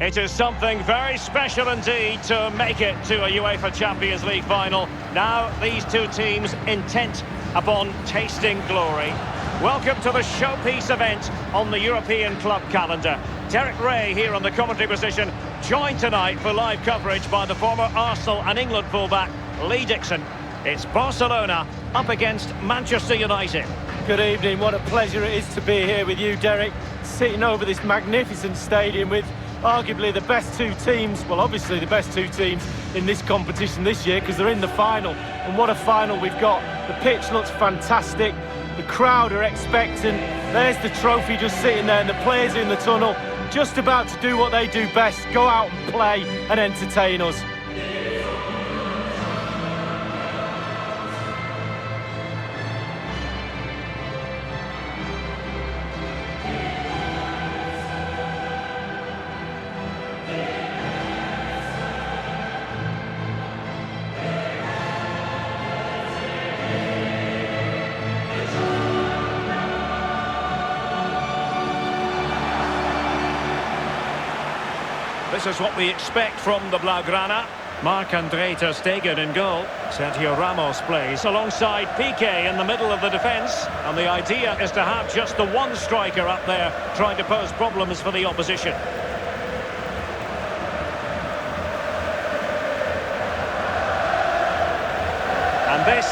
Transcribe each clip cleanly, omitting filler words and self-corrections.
It is something very special indeed to make it to a UEFA Champions League final. Now these two teams intent upon tasting glory. Welcome to the showpiece event on the European club calendar. Derek Ray here on the commentary position, joined tonight for live coverage by the former Arsenal and England fullback Lee Dixon. It's Barcelona up against Manchester United. Good evening, what a pleasure it is to be here with you, Derek. Sitting over this magnificent stadium with arguably the best two teams, well obviously the best two teams in this competition this year because they're in the final. And what a final we've got. The pitch looks fantastic, the crowd are expectant, there's the trophy just sitting there and the players in the tunnel just about to do what they do best, go out and play and entertain us. This is what we expect from the Blaugrana. Marc-André ter Stegen in goal. Sergio Ramos plays alongside Piqué in the middle of the defence. And the idea is to have just the one striker up there trying to pose problems for the opposition. And this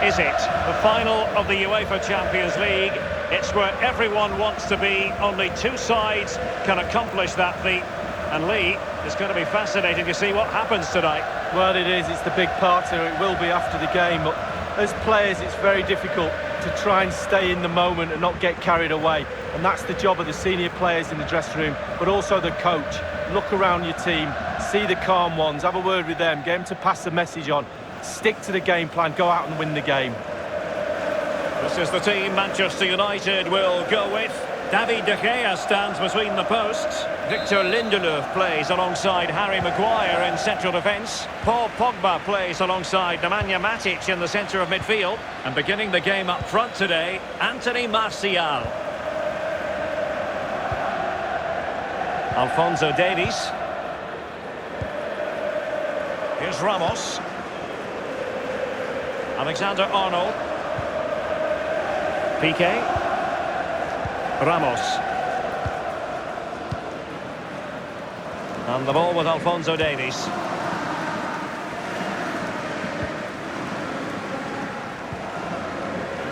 is it, the final of the UEFA Champions League. It's where everyone wants to be. Only two sides can accomplish that feat. And Lee, it's going to be fascinating to see what happens tonight. Well, it is. It's the big part here. It will be after the game. But as players, it's very difficult to try and stay in the moment and not get carried away. And that's the job of the senior players in the dressing room, but also the coach. Look around your team, see the calm ones, have a word with them, get them to pass the message on. Stick to the game plan, go out and win the game. This is the team Manchester United will go with. David De Gea stands between the posts. Victor Lindelöf plays alongside Harry Maguire in central defence. Paul Pogba plays alongside Nemanja Matic in the centre of midfield. And beginning the game up front today, Anthony Martial. Alphonso Davies. Here's Ramos. Alexander-Arnold. Piqué. Ramos. And the ball with Alphonso Davies.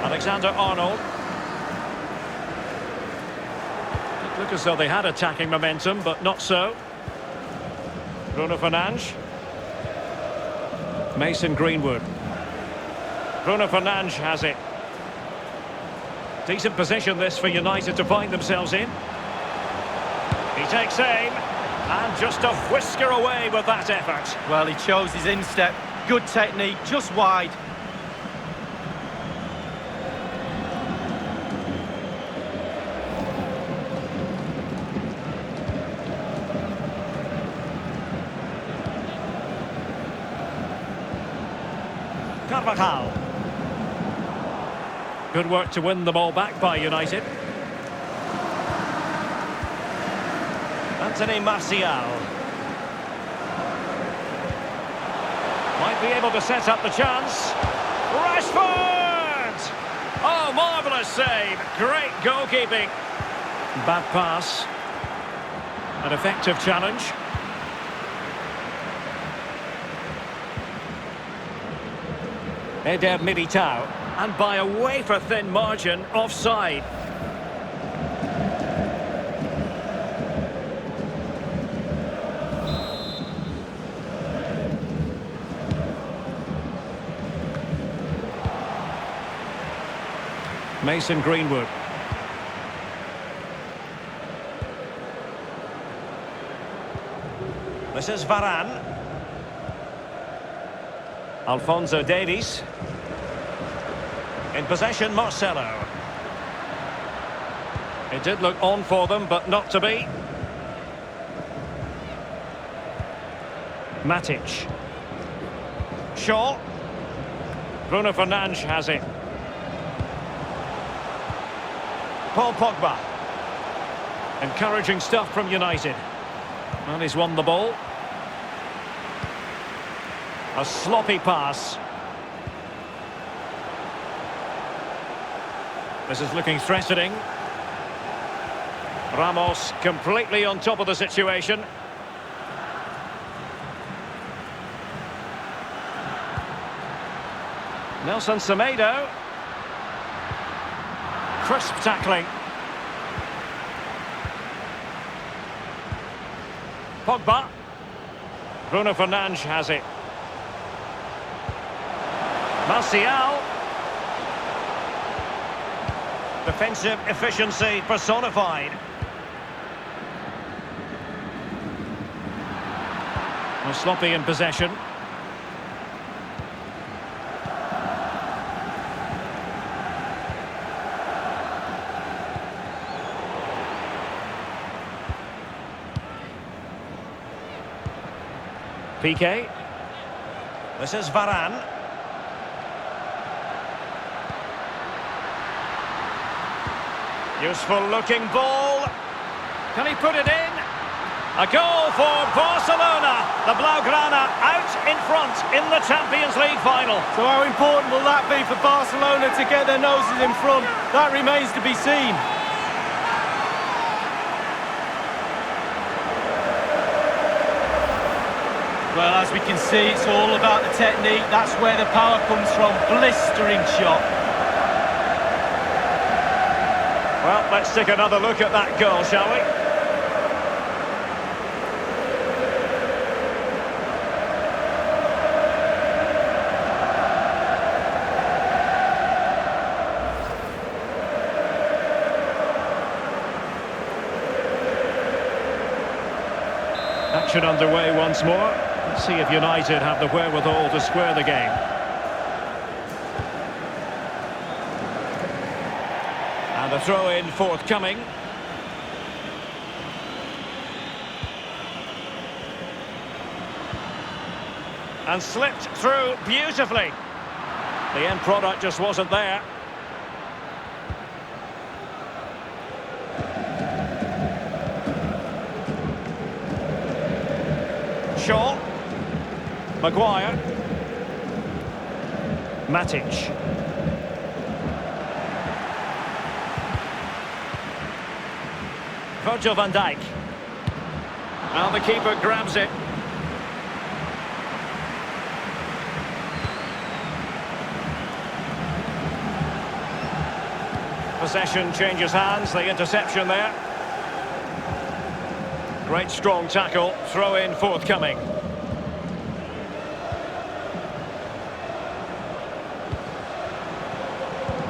Alexander-Arnold. It looked as though they had attacking momentum, but not so. Bruno Fernandes. Mason Greenwood. Bruno Fernandes has it. Decent position this for United to find themselves in. He takes aim and just a whisker away with that effort. Well, he chose his instep. Good technique, just wide. Carvajal. Good work to win the ball back by United. Anthony Martial. Might be able to set up the chance. Rashford! Oh, marvellous save. Great goalkeeping. Bad pass. An effective challenge. Eder Militao. And by a wafer-thin margin, offside. Mason Greenwood. This is Varane. Alphonso Davies. In possession, Marcelo. It did look on for them, but not to be. Matic. Shaw. Bruno Fernandes has it. Paul Pogba. Encouraging stuff from United. And he's won the ball. A sloppy pass. This is looking threatening. Ramos completely on top of the situation. Nelson Semedo. Crisp tackling. Pogba. Bruno Fernandes has it. Martial. Defensive efficiency personified. Well, sloppy in possession. Piqué. This is Varane. Useful looking ball. Can he put it in? A goal for Barcelona. The Blaugrana out in front in the Champions League final. So how important will that be for Barcelona to get their noses in front? That remains to be seen. Well, as we can see, it's all about the technique. That's where the power comes from. Blistering shot. Well, let's take another look at that goal, shall we? Action underway once more. Let's see if United have the wherewithal to square the game. And a throw-in forthcoming. And slipped through beautifully. The end product just wasn't there. Shaw. Maguire. Matic. Virgil van Dijk. And the keeper grabs it. Possession changes hands, the interception there. Great strong tackle, throw in forthcoming.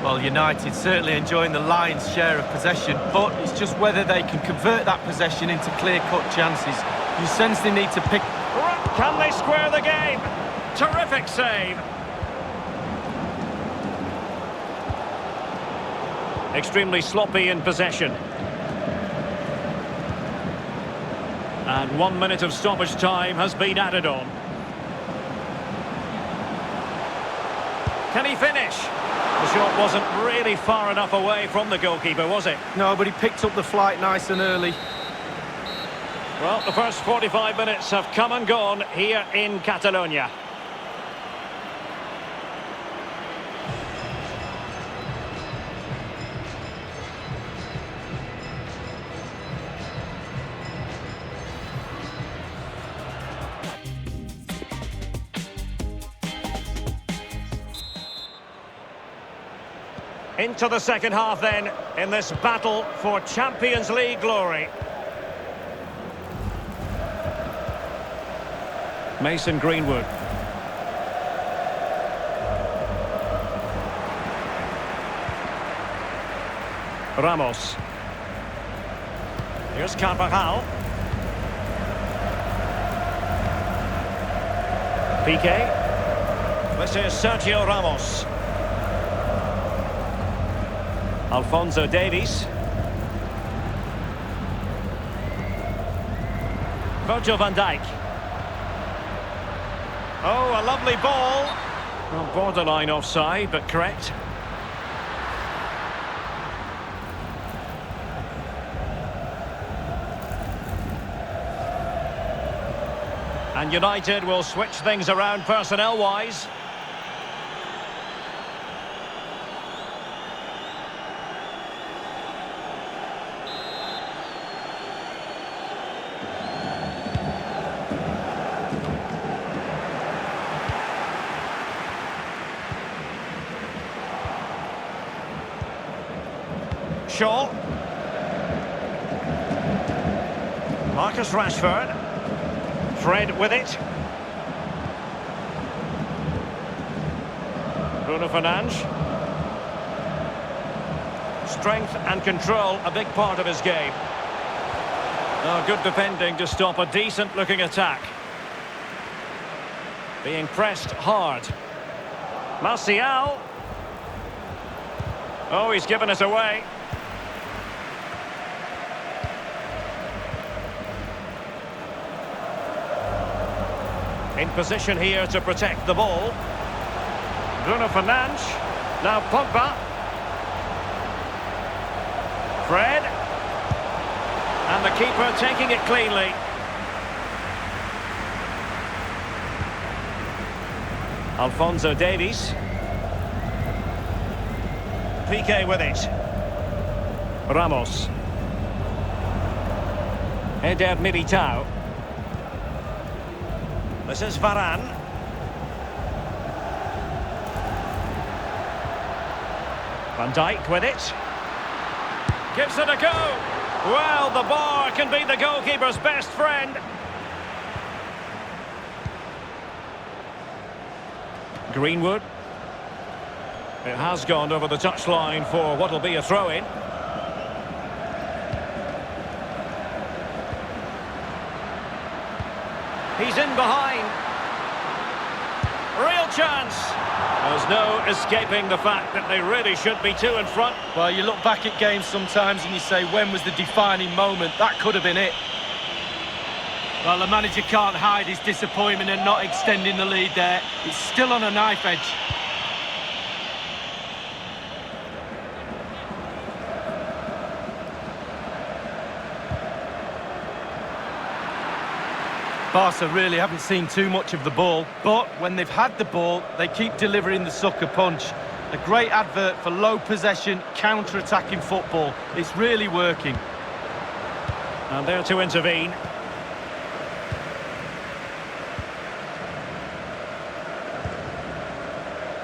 Well, United certainly enjoying the lion's share of possession, but it's just whether they can convert that possession into clear-cut chances. You sense they need to pick... Can they square the game? Terrific save. Extremely sloppy in possession. And 1 minute of stoppage time has been added on. Can he finish? The shot wasn't really far enough away from the goalkeeper, was it? No, but he picked up the flight nice and early. Well, the first 45 minutes have come and gone here in Catalonia. Into the second half then, in this battle for Champions League glory. Mason Greenwood. Ramos. Here's Carvajal. Piqué. This is Sergio Ramos. Alphonso Davies. Virgil van Dijk. Oh, a lovely ball. Well, borderline offside, but correct. And United will switch things around personnel-wise. Shaw. Marcus Rashford. Fred with it. Bruno Fernandes. Strength and control, a big part of his game. Oh, good defending to stop a decent-looking attack. Being pressed hard. Martial. Oh, he's given it away. In position here to protect the ball. Bruno Fernandes. Now Pogba. Fred. And the keeper taking it cleanly. Alphonso Davies. Piqué with it. Ramos. Eder Militao. This is Varane. Van Dijk with it. Gives it a go. Well, the bar can be the goalkeeper's best friend. Greenwood. It has gone over the touchline for what will be a throw-in. He's in behind. Real chance. There's no escaping the fact that they really should be two in front. Well, you look back at games sometimes and you say, when was the defining moment? That could have been it. Well, the manager can't hide his disappointment in not extending the lead there. It's still on a knife edge. Barca really haven't seen too much of the ball, but when they've had the ball, they keep delivering the sucker punch. A great advert for low possession, counter-attacking football. It's really working. And there to intervene.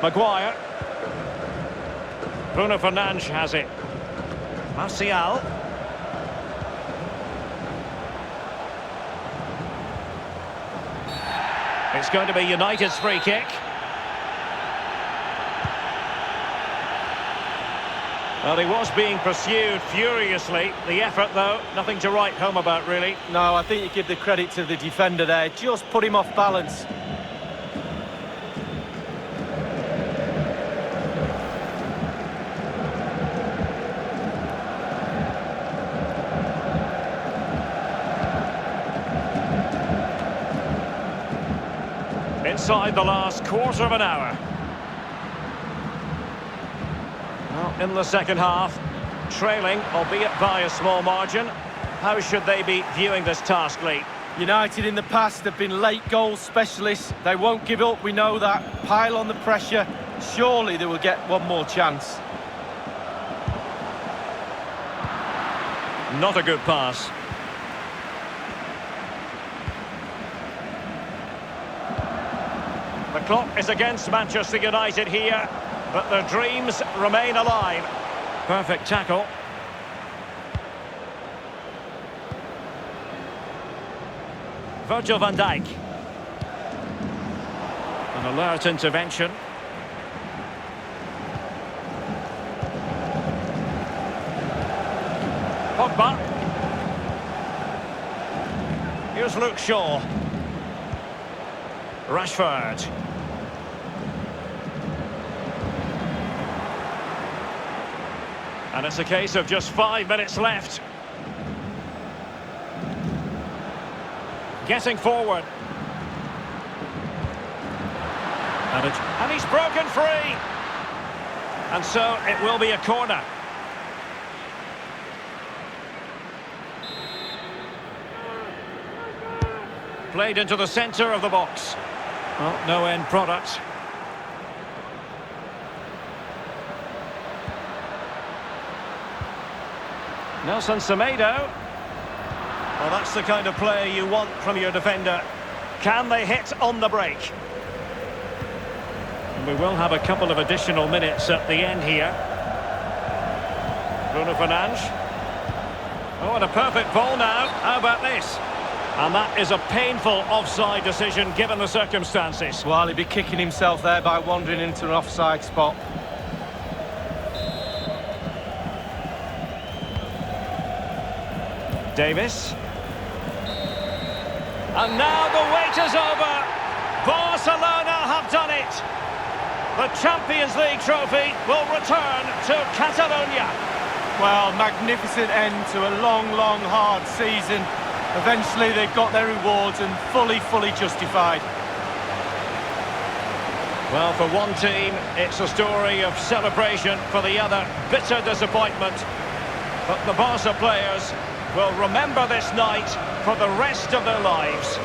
Maguire. Bruno Fernandes has it. Martial. It's going to be United's free kick. Well, he was being pursued furiously. The effort, though, nothing to write home about, really. No, I think you give the credit to the defender there. Just put him off balance. Inside the last quarter of an hour. Well, in the second half, trailing, albeit by a small margin. How should they be viewing this task, Lee? United in the past have been late goal specialists. They won't give up, we know that. Pile on the pressure. Surely they will get one more chance. Not a good pass. The clock is against Manchester United here, but their dreams remain alive. Perfect tackle. Virgil van Dijk. An alert intervention. Pogba. Here's Luke Shaw. Rashford. And it's a case of just 5 minutes left. Getting forward. And he's broken free. And so it will be a corner. Played into the centre of the box. Well, no end product. Nelson Semedo. Well, that's the kind of player you want from your defender. Can they hit on the break? And we will have a couple of additional minutes at the end here. Bruno Fernandes. Oh, and a perfect ball now. How about this? And that is a painful offside decision given the circumstances. Well, he'd be kicking himself there by wandering into an offside spot. Davis. And now the wait is over. Barcelona have done it. The Champions League trophy will return to Catalonia. Well, magnificent end to a long, long, hard season. Eventually they've got their rewards and fully justified. Well, for one team, it's a story of celebration. For the other, bitter disappointment. But the Barca players will remember this night for the rest of their lives.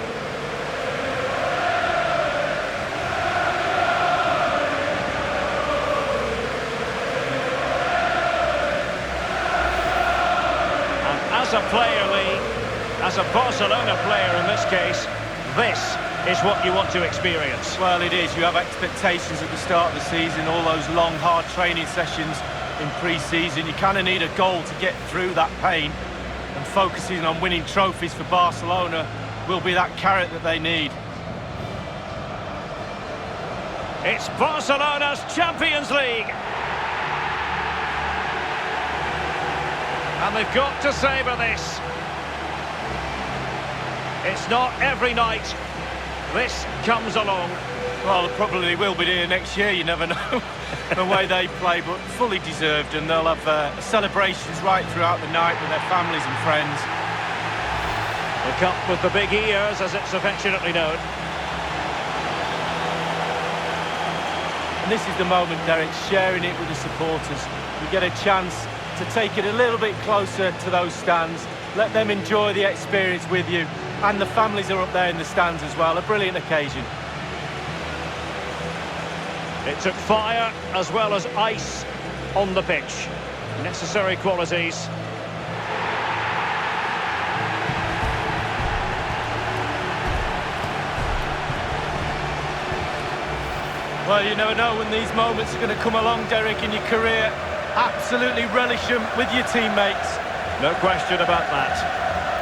And as a player, Lee, as a Barcelona player in this case, this is what you want to experience. Well, it is. You have expectations at the start of the season, all those long, hard training sessions in pre-season. You kind of need a goal to get through that pain. And focusing on winning trophies for Barcelona will be that carrot that they need. It's Barcelona's Champions League. And they've got to savour this. It's not every night this comes along. Well, they probably will be here next year, you never know, the way they play, but fully deserved, and they'll have celebrations right throughout the night with their families and friends. The cup with the big ears, as it's affectionately known. And this is the moment, Derek, sharing it with the supporters. You get a chance to take it a little bit closer to those stands, let them enjoy the experience with you, and the families are up there in the stands as well. A brilliant occasion. It took fire as well as ice on the pitch. Necessary qualities. Well, you never know when these moments are going to come along, Derek, in your career. Absolutely relish them with your teammates. No question about that.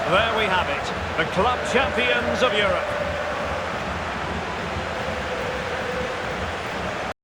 There we have it. The club champions of Europe.